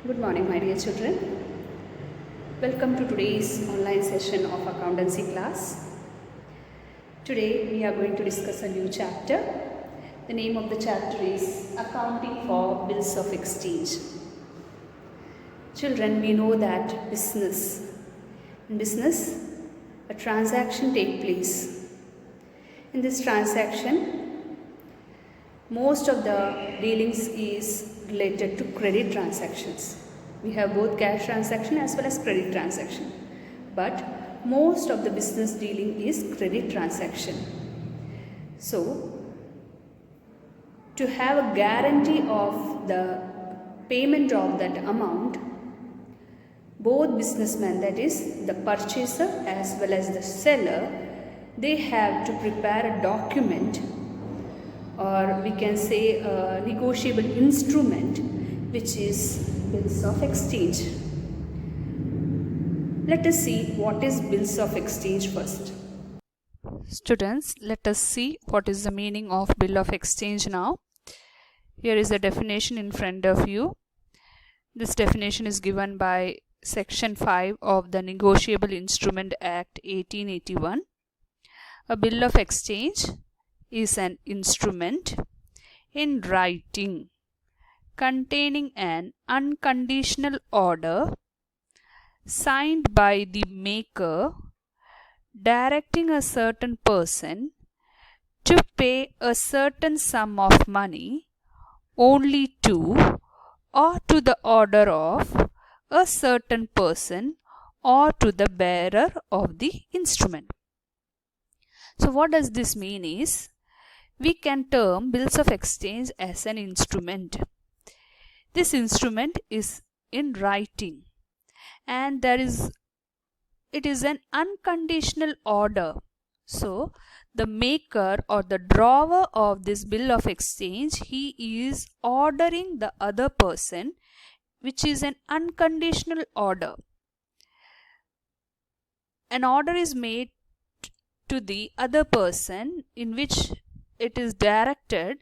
Good morning, my dear children. Welcome to today's online session of accountancy class. Today we are going to discuss a new chapter. The name of the chapter is Accounting for Bills of Exchange. Children, we know that in business, a transaction takes place. In this transaction, most of the dealings is related to credit transactions. We have both cash transaction as well as credit transaction. But most of the business dealing is credit transaction. So, to have a guarantee of the payment of that amount, both businessmen, that is the purchaser as well as the seller, they have to prepare a document, or we can say a negotiable instrument, which is bills of exchange. Let us see what is bills of exchange first. Students, let us see what is the meaning of bill of exchange now. Here is the definition in front of you. This definition is given by Section 5 of the Negotiable Instrument Act 1881. A bill of exchange is an instrument in writing containing an unconditional order signed by the maker directing a certain person to pay a certain sum of money only to or to the order of a certain person or to the bearer of the instrument. So what does this mean is, we can term bills of exchange as an instrument. This instrument is in writing and it is an unconditional order. So the maker or the drawer of this bill of exchange, he is ordering the other person, which is an unconditional order. An order is made to the other person in which it is directed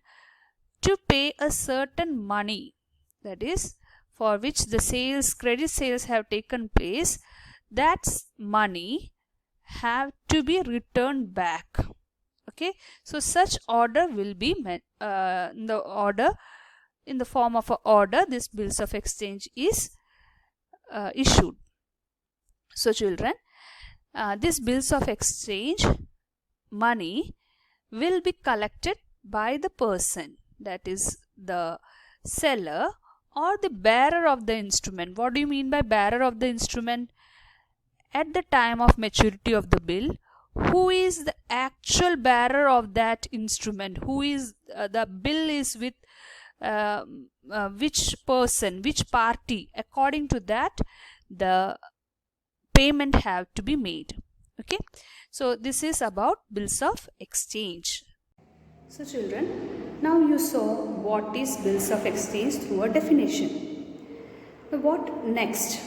to pay a certain money, that is, for which the credit sales have taken place. That money have to be returned back. Okay, so such order will be in the form of an order. This bills of exchange is issued. So children, this bills of exchange money will be collected by the person, that is the seller or the bearer of the instrument. What do you mean by bearer of the instrument? At the time of maturity of the bill, who is the actual bearer of that instrument? Who is the bill is with which person, which party? According to that, the payment have to be made. Okay, so this is about bills of exchange. So children, now you saw what is bills of exchange through a definition. Now what next?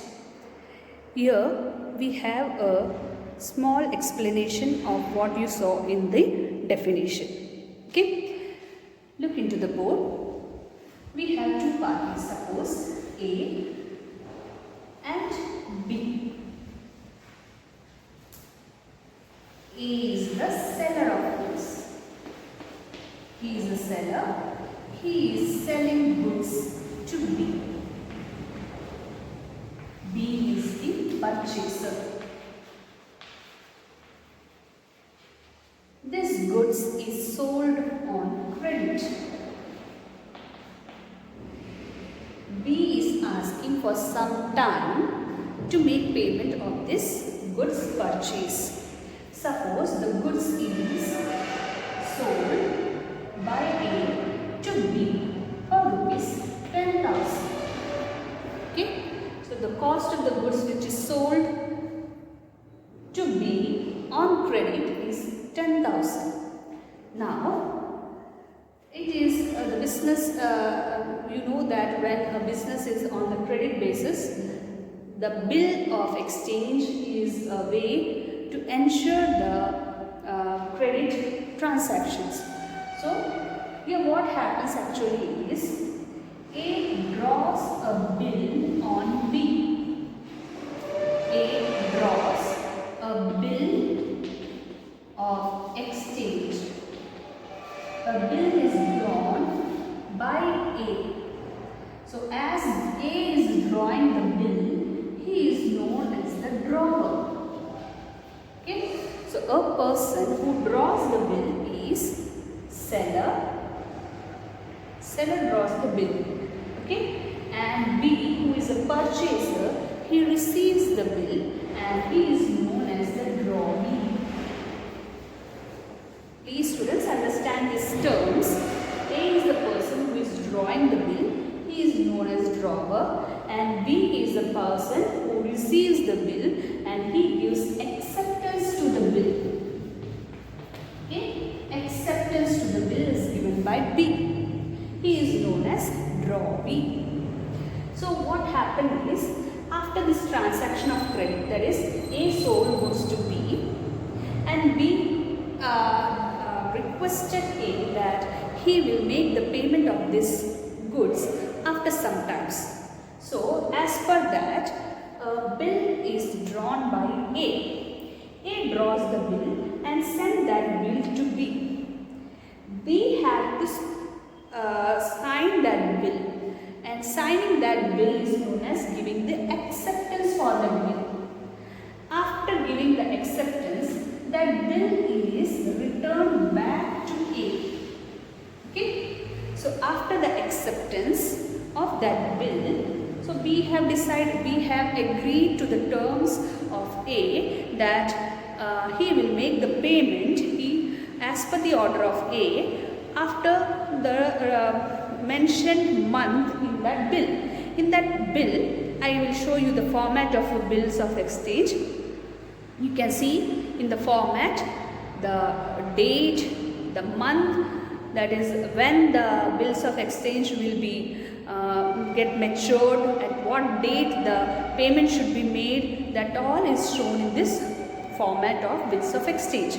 Here we have a small explanation of what you saw in the definition. Okay, look into the board. We have two parties, suppose A and B. A is the seller of goods. He is the seller. He is selling goods to B. B is the purchaser. This goods is sold on credit. B is asking for some time to make payment of this goods purchase. Suppose the goods is sold by A to B for rupees 10,000. Okay, so the cost of the goods which is sold to B on credit is 10,000. Now, it is the business, you know that when a business is on the credit basis, the bill of exchange is a way to ensure the credit transactions. So, here what happens actually is, A draws a bill on A is drawing the bill, he is known as the drawer. Okay, so a person who draws the bill is seller. Seller draws the bill. Okay, and B, who is a purchaser, he receives the bill and he is known as the drawee. Please students understand these terms. A is the person who is drawing the bill, he is known as drawer, and B is the person who receives the bill and he gives acceptance to the bill. Okay, acceptance to the bill is given by B. He is known as drawee. So what happened is, after this transaction of credit, that is A sold goods to B and B requested A that he will make the payment of this goods after some times. So as per that, a bill is drawn by A. A draws the bill and sends that bill to B. B had to sign that bill, and signing that bill is known as giving the acceptance for the bill. After giving the acceptance, that bill is returned back to A. Okay, so after the acceptance of that bill, so we have agreed to the terms of A that he will make the payment as per the order of A after the mentioned month in that bill. In that bill, I will show you the format of bills of exchange. You can see in the format the date, the month, that is when the bills of exchange will be get matured, at what date the payment should be made, that all is shown in this format of bills of exchange.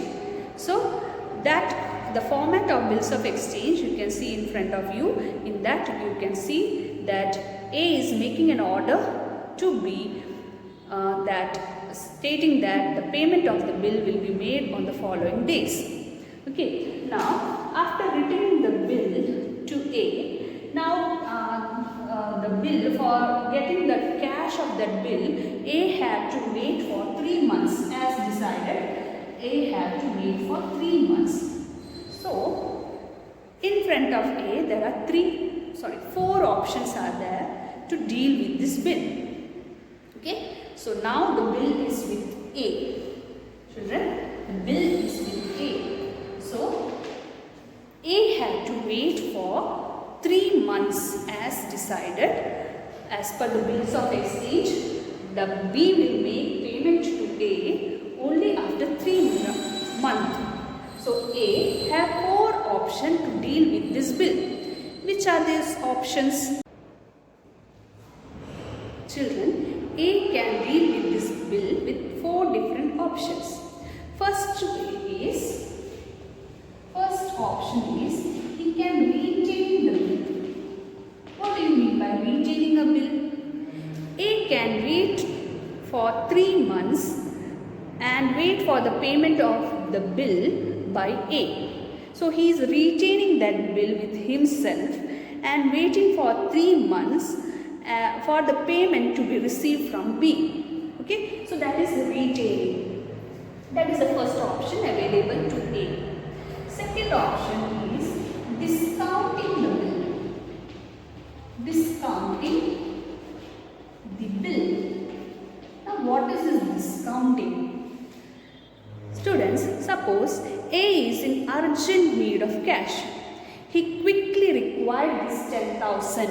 So that the format of bills of exchange you can see in front of you. In that you can see that A is making an order to B stating that the payment of the bill will be made on the following days. Okay, now after returning the bill to A, now the bill, for getting the cash of that bill, A had to wait for 3 months as decided. A had to wait for 3 months. So in front of A there are 4 options are there to deal with this bill. Okay, so now the bill is with A. Children, the bill is with A. So A had to wait for 3 months as decided. As per the bills of exchange, the B will make payment to A only after 3 months. So A have 4 options to deal with this bill. Which are these options? Children, A can deal with this bill with 4 different options. First option is he can retain the bill. What do you mean by retaining a bill? A can wait for 3 months and wait for the payment of the bill by A. So he is retaining that bill with himself and waiting for 3 months for the payment to be received from B. Okay, so that is retaining. That is the first option available to A. Second option is discounting the bill. Discounting the bill. Now what is this discounting? Students, suppose A is in urgent need of cash. He quickly required this 10,000.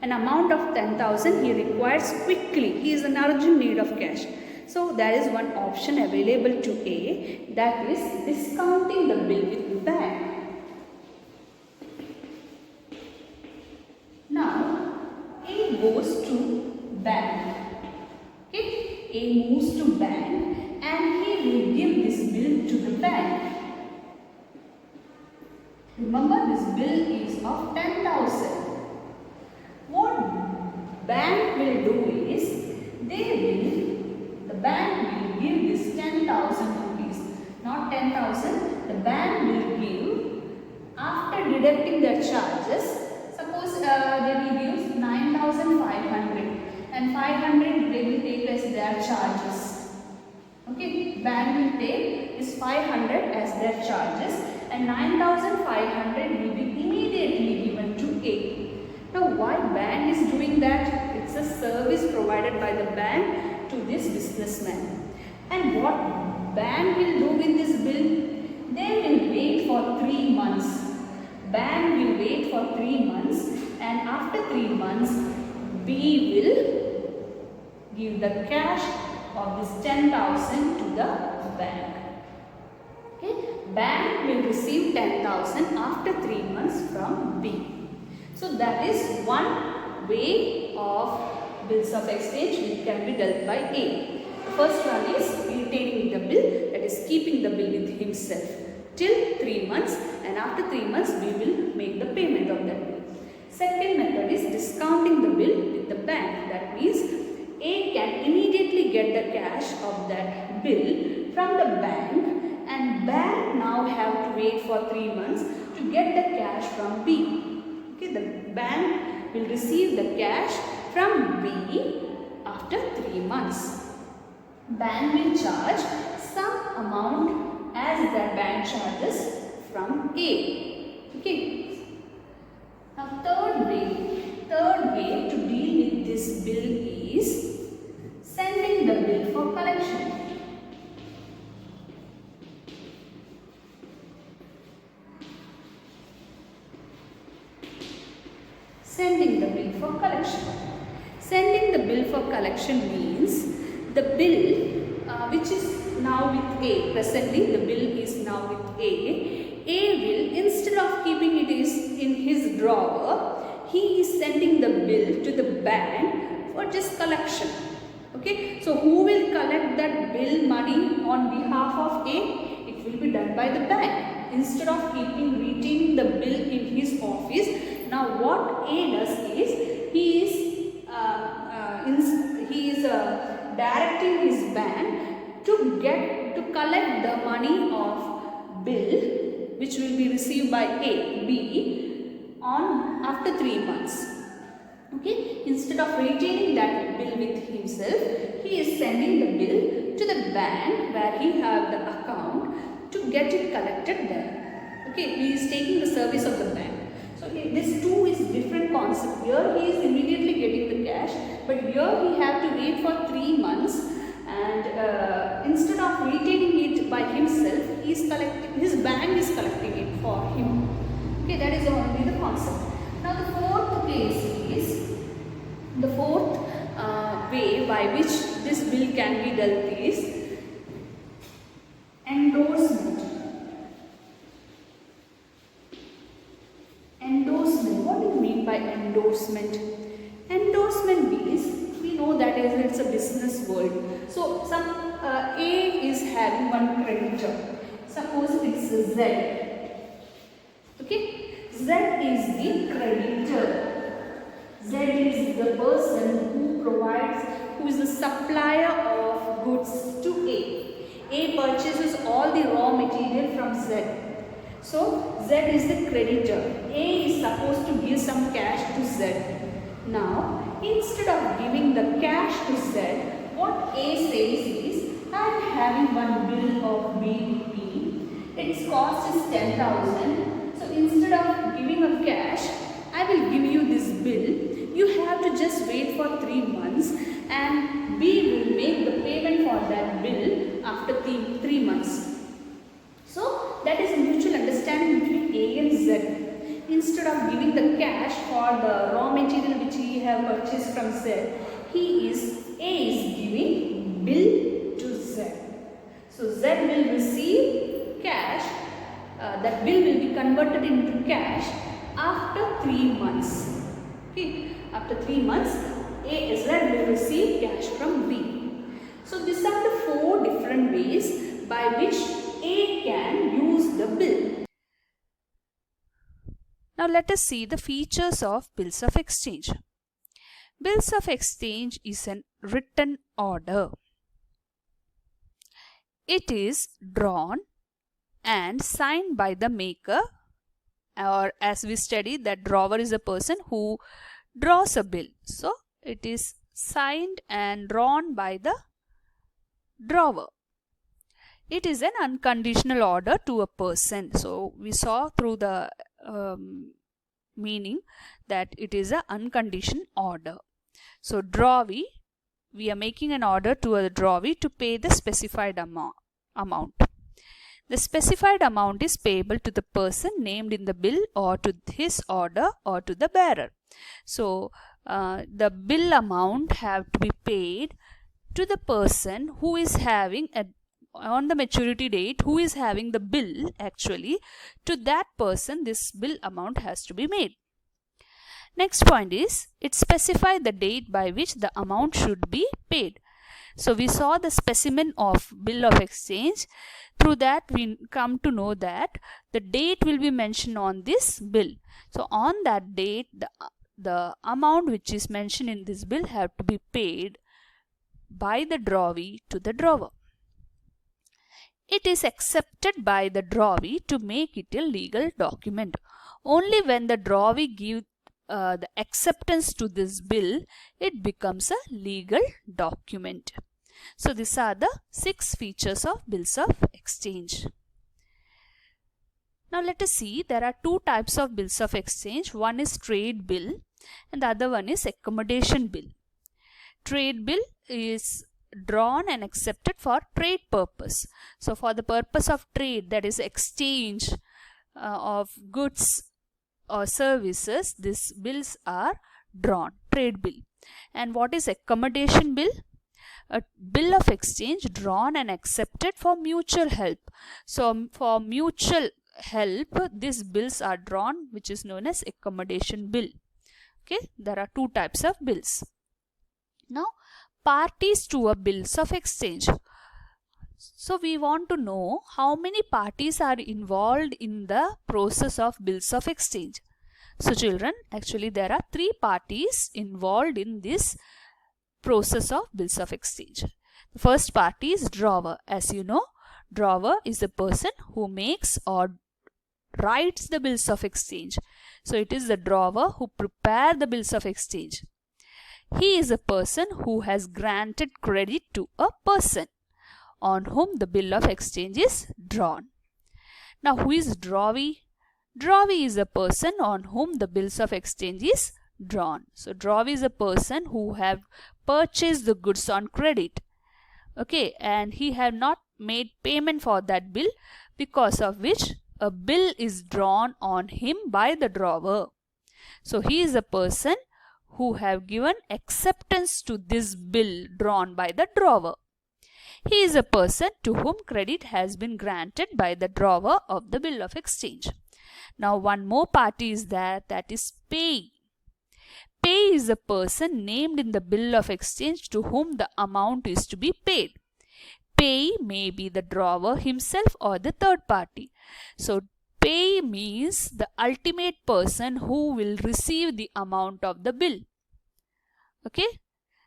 An amount of 10,000 he requires quickly. He is in urgent need of cash. So there is one option available to A, that is discounting the bill with bank. Now A goes to bank. Okay? A moves to bank and he will give this bill to the bank. Remember, this bill is of 10,000. What bank will do is, the bank will give this 10,000 rupees. Not 10,000, the bank will give, after deducting their charges, suppose they will give 9,000 9,500 and 500 they will take as their charges. Okay, bank will take is 500 as their charges and 9,500 will be immediately given to A. Now why bank is doing that? It's a service provided by the bank to this businessman. And what bank will do with this bill? They will wait for 3 months. Bank will wait for 3 months and after 3 months B will give the cash of this 10,000 to the bank. Okay, bank will receive 10,000 after 3 months from B. So that is one way of bills of exchange which can be dealt by A. The first one is retaining the bill, that is keeping the bill with himself till 3 months, and after 3 months we will make the payment of that bill. Second method is discounting the bill with the bank. That means A can immediately get the cash of that bill from the bank and bank now have to wait for 3 months to get the cash from B. Okay, the bank will receive the cash from B after 3 months. Bank will charge some amount as their bank charges from A. Okay. Now third way to deal with this bill is sending the bill for collection. Sending the bill for collection. Sending the bill for collection means the bill which is now with A, presently the bill is now with A will, instead of keeping it in his drawer, he is sending the bill to the bank for just collection. Okay, so who will collect that bill money on behalf of A? It will be done by the bank. Instead of retaining the bill in his office, now what A does is he is directing his bank to collect the money of bill which will be received by B on after 3 months. Okay, instead of retaining that bill with himself, he is sending the bill to the bank where he have the account to get it collected there. Okay, he is taking the service of the bank. So this too is different concept. Here he is immediately getting the cash, but here he have to wait for 3 months, and instead of retaining it by himself, he is collecting, his bank is collecting it for him. Okay, that is only the concept. Now the fourth case is, the fourth way by which this bill can be dealt is endorsement. Endorsement. What do you mean by endorsement? Endorsement means, we know that it's a business world. So some A is having one creditor. Suppose it's Z. Okay, Z is the creditor. Z is the person who is the supplier of goods to A. A purchases all the raw material from Z. So Z is the creditor. A is supposed to give some cash to Z. Now, instead of giving the cash to Z, what A says is, I am having one bill of B with me. Its cost is 10,000. So instead of giving a cash, I will give you this bill. You have to just wait for 3 months and B will make the payment for that bill after 3 months. So that is a mutual understanding between A and Z. Instead of giving the cash for the raw material which he have purchased from Z, A is giving bill to Z. So Z will receive cash, that bill will be converted into cash after 3 months. Okay, after 3 months, Z will receive cash from B. So these are the 4 different ways by which A can use the bill. Now let us see the features of bills of exchange. Bills of exchange is an written order. It is drawn and signed by the maker, or as we studied, that drawer is a person who draws a bill. So it is signed and drawn by the drawer. It is an unconditional order to a person. So we saw through the meaning that it is an unconditional order. So drawee, we are making an order to a drawee to pay the specified amount. The specified amount is payable to the person named in the bill or to his order or to the bearer. So the bill amount have to be paid to the person who is having on the maturity date, who is having the bill. Actually, to that person this bill amount has to be made. Next point is, it specifies the date by which the amount should be paid. So we saw the specimen of bill of exchange. Through that we come to know that the date will be mentioned on this bill. So on that date, the amount which is mentioned in this bill have to be paid by the drawee to the drawer. It is accepted by the drawee to make it a legal document. Only when the drawee gives the acceptance to this bill, it becomes a legal document. So these are the 6 features of bills of exchange. Now let us see, there are 2 types of bills of exchange. One is trade bill and the other one is accommodation bill. Trade bill is drawn and accepted for trade purpose. So for the purpose of trade, that is exchange of goods or services, these bills are drawn, trade bill. And what is accommodation bill? A bill of exchange drawn and accepted for mutual help. So for mutual help, these bills are drawn, which is known as accommodation bill. Okay, there are 2 types of bills. Now, parties to a bills of exchange. So we want to know how many parties are involved in the process of bills of exchange. So children, actually there are 3 parties involved in this process of bills of exchange. The first party is drawer. As you know, drawer is the person who makes or writes the bills of exchange. So it is the drawer who prepares the bills of exchange. He is a person who has granted credit to a person on whom the bill of exchange is drawn. Now who is drawee? Drawee is a person on whom the bills of exchange is drawn. So drawee is a person who have purchased the goods on credit. Okay, and he have not made payment for that bill, because of which a bill is drawn on him by the drawer. So he is a person who have given acceptance to this bill drawn by the drawer. He is a person to whom credit has been granted by the drawer of the bill of exchange. Now one more party is there, that is payee. Payee is a person named in the bill of exchange to whom the amount is to be paid. Payee may be the drawer himself or the third party. So payee means the ultimate person who will receive the amount of the bill. Okay.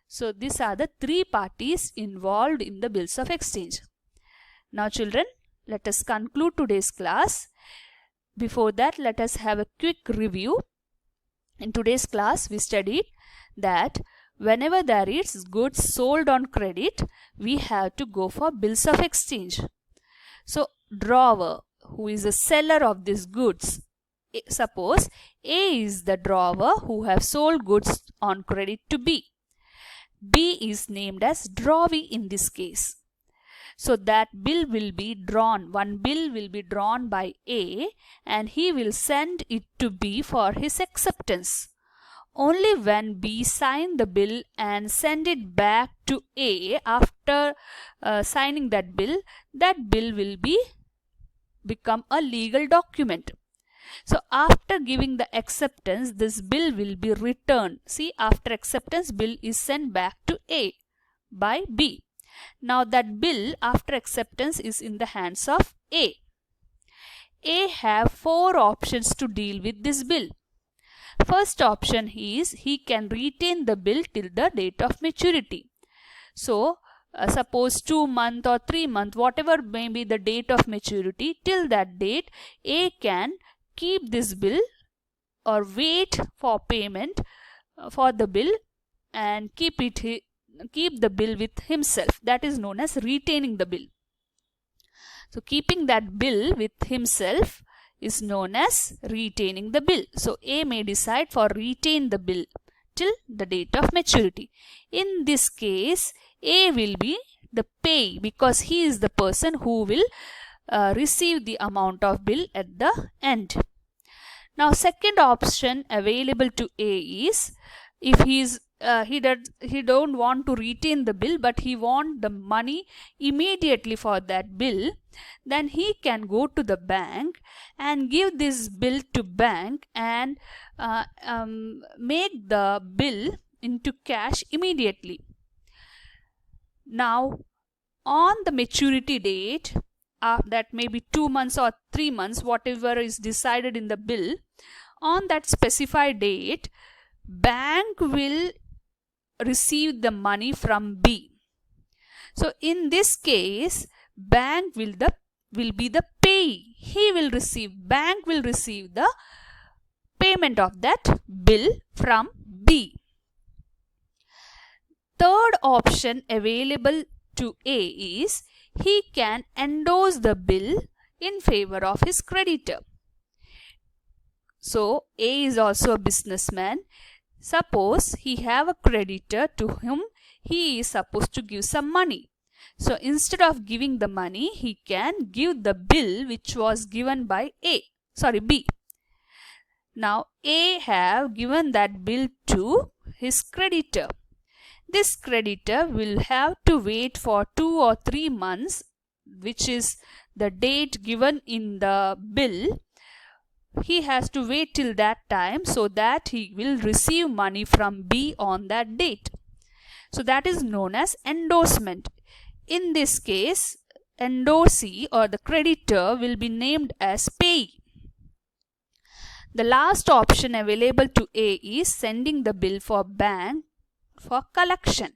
So these are the 3 parties involved in the bills of exchange. Now children, let us conclude today's class. Before that, let us have a quick review. In today's class, we studied that whenever there is goods sold on credit, we have to go for bills of exchange. So drawer, who is the seller of these goods, suppose A is the drawer who have sold goods on credit to B. B is named as drawee in this case. So that bill will be drawn. One bill will be drawn by A and he will send it to B for his acceptance. Only when B sign the bill and send it back to A after signing that bill will become a legal document. So after giving the acceptance, this bill will be returned. See, after acceptance, bill is sent back to A by B. Now that bill after acceptance is in the hands of A. A have 4 options to deal with this bill. First option is he can retain the bill till the date of maturity. So suppose 2 months or 3 months, whatever may be the date of maturity, till that date A can keep this bill or wait for payment for the bill and keep the bill with himself. That is known as retaining the bill. So keeping that bill with himself is known as retaining the bill. So A may decide for retain the bill till the date of maturity. In this case, A will be the payee because he is the person who will receive the amount of bill at the end. Now second option available to A is, if he don't want to retain the bill but he want the money immediately for that bill, then he can go to the bank and give this bill to bank and make the bill into cash immediately. Now on the maturity date, that may be 2 months or 3 months, whatever is decided in the bill, on that specified date, bank will receive the money from B. So in this case, bank will be the payee. Bank will receive the payment of that bill from B. Third option available to A is, he can endorse the bill in favor of his creditor. So A is also a businessman. Suppose he have a creditor to whom he is supposed to give some money. So instead of giving the money, he can give the bill which was given by B. Now A have given that bill to his creditor. This creditor will have to wait for 2 or 3 months, which is the date given in the bill. He has to wait till that time so that he will receive money from B on that date. So that is known as endorsement. In this case, endorsee or the creditor will be named as payee. The last option available to A is sending the bill for bank for collection.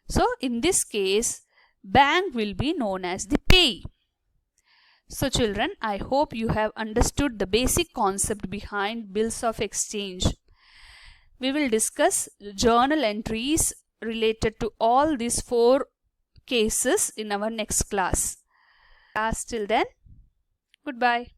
So in this case, bank will be known as the payee. So children, I hope you have understood the basic concept behind bills of exchange. We will discuss journal entries related to all these 4 cases in our next class. Till then, goodbye.